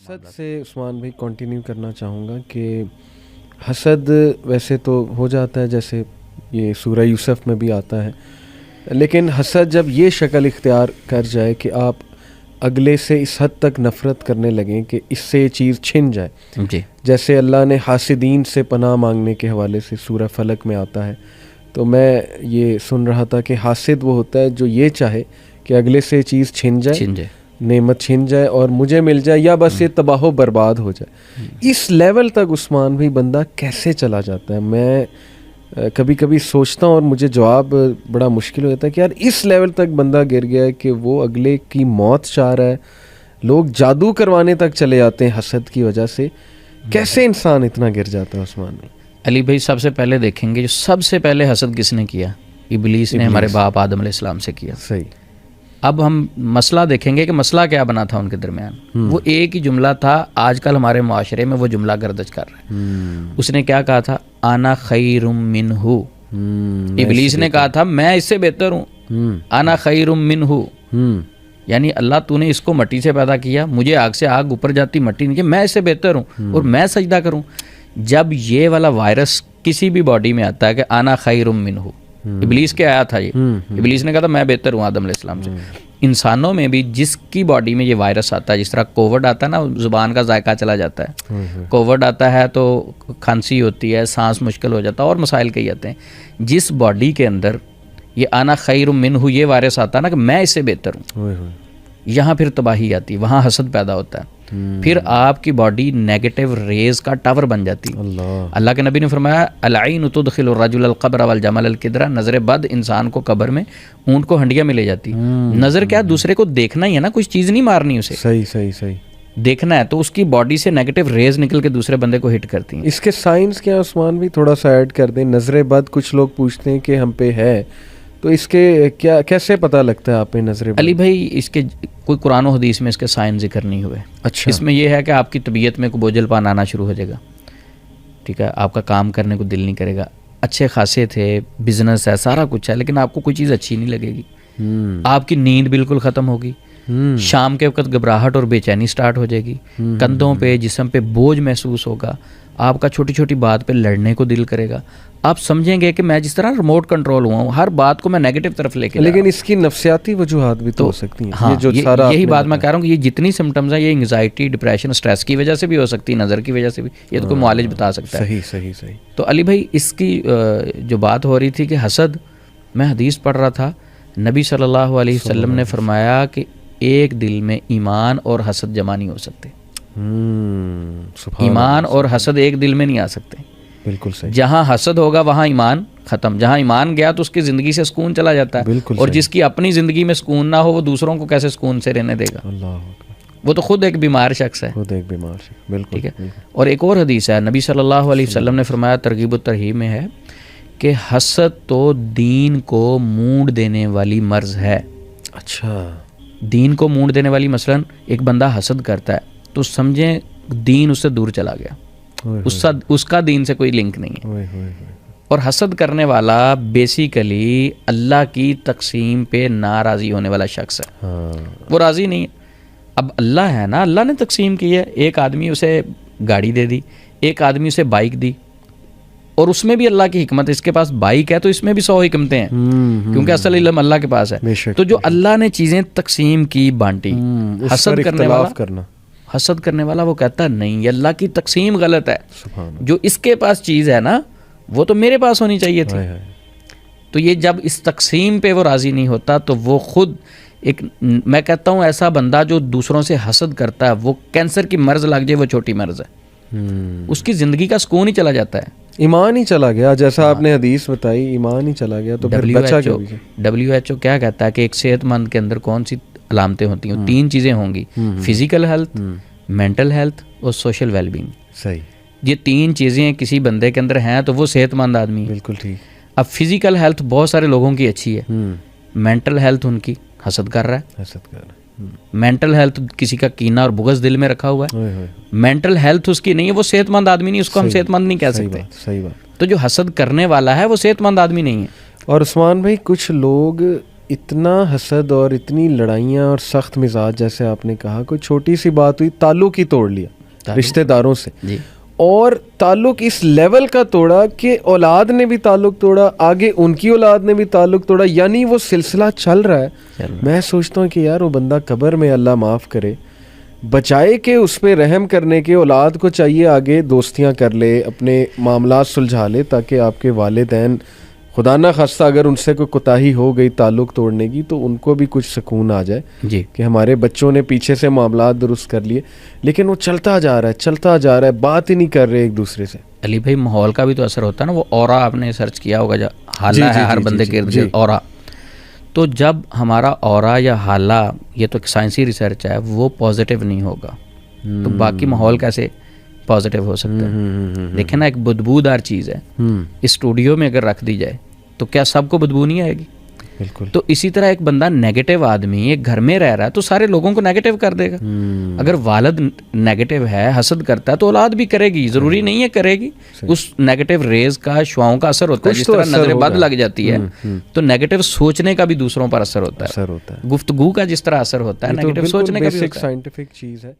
حسد سے عثمان بھائی کنٹینیو کرنا چاہوں گا کہ حسد ویسے تو ہو جاتا ہے جیسے یہ سورہ یوسف میں بھی آتا ہے، لیکن حسد جب یہ شکل اختیار کر جائے کہ آپ اگلے سے اس حد تک نفرت کرنے لگیں کہ اس سے یہ چیز چھن جائے، جی جیسے اللہ نے حاسدین سے پناہ مانگنے کے حوالے سے سورہ فلق میں آتا ہے، تو میں یہ سن رہا تھا کہ حاسد وہ ہوتا ہے جو یہ چاہے کہ اگلے سے یہ چیز چھن جائے، نعمت چھن جائے اور مجھے مل جائے، یا بس یہ تباہ و برباد ہو جائے۔ اس لیول تک عثمان بھی بندہ کیسے چلا جاتا ہے؟ میں کبھی کبھی سوچتا ہوں اور مجھے جواب بڑا مشکل ہو جاتا ہے کہ یار اس لیول تک بندہ گر گیا ہے کہ وہ اگلے کی موت چاہ رہا ہے، لوگ جادو کروانے تک چلے جاتے ہیں حسد کی وجہ سے۔ کیسے انسان اتنا گر جاتا ہے عثمان بھائی؟ علی بھائی سب سے پہلے دیکھیں گے جو سب سے پہلے حسد کس نے کیا؟ ابلیس نے ہمارے باپ آدم علیہ السلام سے کیا۔ صحیح۔ اب ہم مسئلہ دیکھیں گے کہ مسئلہ کیا بنا تھا ان کے درمیان۔ وہ ایک ہی جملہ تھا، آج کل ہمارے معاشرے میں وہ جملہ گردش کر رہا ہے۔ اس نے کیا کہا تھا؟ انا خیر منہ۔ ابلیس نے کہا تھا میں اس سے بہتر ہوں، انا خیر منہ، یعنی اللہ تو نے اس کو مٹی سے پیدا کیا، مجھے آگ سے آگ اوپر جاتی مٹی نیچے، میں اس سے بہتر ہوں اور میں سجدہ کروں۔ جب یہ والا وائرس کسی بھی باڈی میں آتا ہے کہ انا خیر منہ، ابلیس کے آیا تھا، یہ ابلیس نے کہا تھا میں بہتر ہوں آدم علیہ السلام سے۔ انسانوں میں بھی جس کی باڈی میں یہ وائرس آتا ہے، جس طرح کووڈ آتا ہے نا، زبان کا ذائقہ چلا جاتا ہے، کووڈ آتا ہے تو کھانسی ہوتی ہے، سانس مشکل ہو جاتا ہے اور مسائل کئی آتے ہیں۔ جس باڈی کے اندر یہ انا خیر منہ یہ وائرس آتا ہے نا کہ میں اس سے بہتر ہوں، یہاں پھر تباہی آتی ہے، وہاں حسد پیدا ہوتا ہے۔ پھر آپ کی باڈی نیگیٹو ریز کا ٹاور بن جاتی ہے۔ اللہ کے نبی نے فرمایا العین تدخل الرجل القبر والجمل القدرہ، نظر بد انسان کو قبر میں، اونٹ کو ہنڈیا میں لے جاتی۔ نظر کیا؟ دوسرے کو دیکھنا ہی ہے نا، کچھ چیز نہیں مارنی اسے، صحیح دیکھنا ہے، تو اس کی باڈی سے نیگیٹو ریز نکل کے دوسرے بندے کو ہٹ کرتی ہیں۔ اس کے سائنس کیا عثمان بھی تھوڑا سا ایڈ کر دیں؟ نظر بد کچھ لوگ پوچھتے ہیں کہ ہم پہ ہے، تو اس کے کیا کیسے پتہ لگتا ہے آپ پہ نظر بد؟ علی بھائی اس کے کوئی قرآن و حدیث میں اس کے سائن ذکر نہیں ہوئے۔ اچھا، اس میں یہ ہے کہ آپ کی طبیعت میں کوئی بوجھل پان آنا شروع ہو جائے گا، ٹھیک ہے، آپ کا کام کرنے کو دل نہیں کرے گا، اچھے خاصے تھے، بزنس ہے، سارا کچھ ہے، لیکن آپ کو کوئی چیز اچھی نہیں لگے گی، آپ کی نیند بالکل ختم ہوگی، شام کے وقت گھبراہٹ اور بے چینی سٹارٹ ہو جائے گی، کندھوں پہ جسم پہ بوجھ محسوس ہوگا، آپ کا چھوٹی چھوٹی بات پہ لڑنے کو دل کرے گا، آپ سمجھیں گے کہ میں جس طرح ریموٹ کنٹرول ہوا ہوں، ہر بات کو میں نیگیٹو طرف لے کے، لیکن اس کی نفسیاتی وجوہات بھی تو ہو سکتی ہیں۔ ہاں، یہی بات میں کہہ رہا ہوں کہ یہ جتنی سمٹمز ہیں یہ انگزائٹی، ڈپریشن، اسٹریس کی وجہ سے بھی ہو سکتی ہے، نظر کی وجہ سے بھی، یہ تو کوئی معالج بتا سکتا ہے۔ صحیح۔ تو علی بھائی اس کی جو بات ہو رہی تھی کہ حسد، میں حدیث پڑھ رہا تھا، نبی صلی اللہ علیہ وسلم نے فرمایا کہ ایک دل میں ایمان اور حسد جمع نہیں ہو سکتے، ایمان اور حسد ایک دل میں نہیں آ سکتے۔ بالکل صحیح۔ جہاں حسد ہوگا وہاں ایمان ختم، جہاں ایمان گیا تو اس کی زندگی سے سکون چلا جاتا ہے، اور جس کی اپنی زندگی میں سکون نہ ہو وہ دوسروں کو کیسے سکون سے رہنے دے گا؟ وہ تو خود ایک بیمار شخص ہے، بالکل ٹھیک ہے۔ اور ایک اور حدیث ہے، نبی صلی اللہ علیہ وسلم نے فرمایا، ترغیب و ترہیب میں ہے کہ حسد تو دین کو مونڈ دینے والی مرض ہے۔ اچھا، دین کو مونڈ دینے والی، مثلا ایک بندہ حسد کرتا ہے تو سمجھیں دین اس سے دور چلا گیا، اس کا دین سے کوئی لنک نہیں ہے۔ اور حسد کرنے والا بیسیکلی اللہ کی تقسیم پہ ناراضی ہونے والا شخص ہے، وہ راضی نہیں ہے۔ اب اللہ ہے نا، اللہ نے تقسیم کی ہے، ایک آدمی اسے گاڑی دے دی، ایک آدمی اسے بائک دی، اور اس میں بھی اللہ کی حکمت ہے، اس کے پاس بائک ہے تو اس میں بھی 100 حکمتیں ہیں، کیونکہ اصل علم اللہ کے پاس ہے۔ تو جو اللہ نے چیزیں تقسیم کی، بانٹی، حسد کرنے والا وہ کہتا ہے نہیں، یہ اللہ کی تقسیم غلط ہے، جو اس کے پاس چیز ہے نا وہ تو میرے پاس ہونی چاہیے تھی۔ تو یہ جب اس تقسیم پہ وہ راضی نہیں ہوتا تو وہ خود ایک، میں کہتا ہوں ایسا بندہ جو دوسروں سے حسد کرتا ہے وہ کینسر کی مرض لگ جائے وہ چھوٹی مرض ہے، اس کی زندگی کا سکون ہی چلا جاتا ہے، ایمان ہی چلا گیا، جیسا آپ نے حدیث بتائی، ایمان ہی چلا گیا۔ تو WHO کیا کہتا ہے کہ ایک صحت مند کے اندر کون سی علامتیں ہوتی ہیں؟ 3 چیزیں ہوں گی، فزیکل ہیلتھ، مینٹل ہیلتھ اور سوشل ویل بینگ۔ صحیح، یہ 3 چیزیں کسی بندے کے اندر ہیں تو وہ صحت مند آدمی ہے۔ بالکل ٹھیک۔ اب فزیکل ہیلتھ بہت سارے لوگوں کی اچھی ہے، مینٹل ہیلتھ ان کی حسد کر رہا ہے، مینٹل ہیلتھ کسی کا کینہ اور بغض دل میں رکھا ہوا ہے، مینٹل ہیلتھ اس کی نہیں ہے، وہ صحت مند آدمی نہیں، اس کو ہم صحت مند نہیں کہہ سکتے۔ صحیح بات۔ تو جو حسد کرنے والا ہے وہ صحت مند آدمی نہیں ہے۔ اور عثمان بھائی کچھ لوگ اتنا حسد اور اتنی لڑائیاں اور سخت مزاج، جیسے آپ نے کہا، کوئی چھوٹی سی بات ہوئی تعلق ہی توڑ لیا رشتہ داروں سے، اور تعلق اس لیول کا توڑا کہ اولاد نے بھی تعلق توڑا، آگے ان کی اولاد نے بھی تعلق توڑا، یعنی وہ سلسلہ چل رہا ہے. میں سوچتا ہوں کہ یار وہ بندہ قبر میں اللہ معاف کرے بچائے کہ اس پہ رحم کرنے کے اولاد کو چاہیے آگے دوستیاں کر لے، اپنے معاملات سلجھا لے، تاکہ آپ کے والدین خدا نہ خواستہ اگر ان سے کوئی کوتاہی ہو گئی تعلق توڑنے کی تو ان کو بھی کچھ سکون آ جائے کہ ہمارے بچوں نے پیچھے سے معاملات درست کر لیے. لیکن وہ چلتا جا رہا ہے، بات ہی نہیں کر رہے ایک دوسرے سے. علی بھائی ماحول کا بھی تو اثر ہوتا ہے نا. وہ اورا آپ نے سرچ کیا ہوگا، جو حالہ ہے ہر بندے کے ارد گرد اورا. تو جب ہمارا اورا یا حالہ، یہ تو ایک سائنسی ریسرچ ہے، وہ پازیٹیو نہیں ہوگا تو باقی ماحول کیسے پازیٹیو ہو سکتا ہے؟ دیکھیں نا، ایک بدبودار چیز ہے، اسٹوڈیو میں اگر رکھ دی جائے تو کیا سب کو بدبو نہیں آئے گی؟ بالکل. تو اسی طرح ایک بندہ نیگیٹو آدمی ایک گھر میں رہ رہا ہے تو سارے لوگوں کو نیگیٹو کر دے گا. اگر والد نیگیٹو ہے، حسد کرتا ہے، تو اولاد بھی کرے گی، ضروری نہیں ہے کرے گی. اس نیگیٹو ریز کا، شعاؤں کا اثر ہوتا ہے. جس طرح نظر بد لگ جاتی ہے تو نیگیٹو سوچنے کا بھی دوسروں پر اثر ہوتا ہے. گفتگو کا جس طرح اثر ہوتا ہے، نیگیٹو سوچنے کا بھی ہوتا ہے. سائنٹیفک چیز ہے.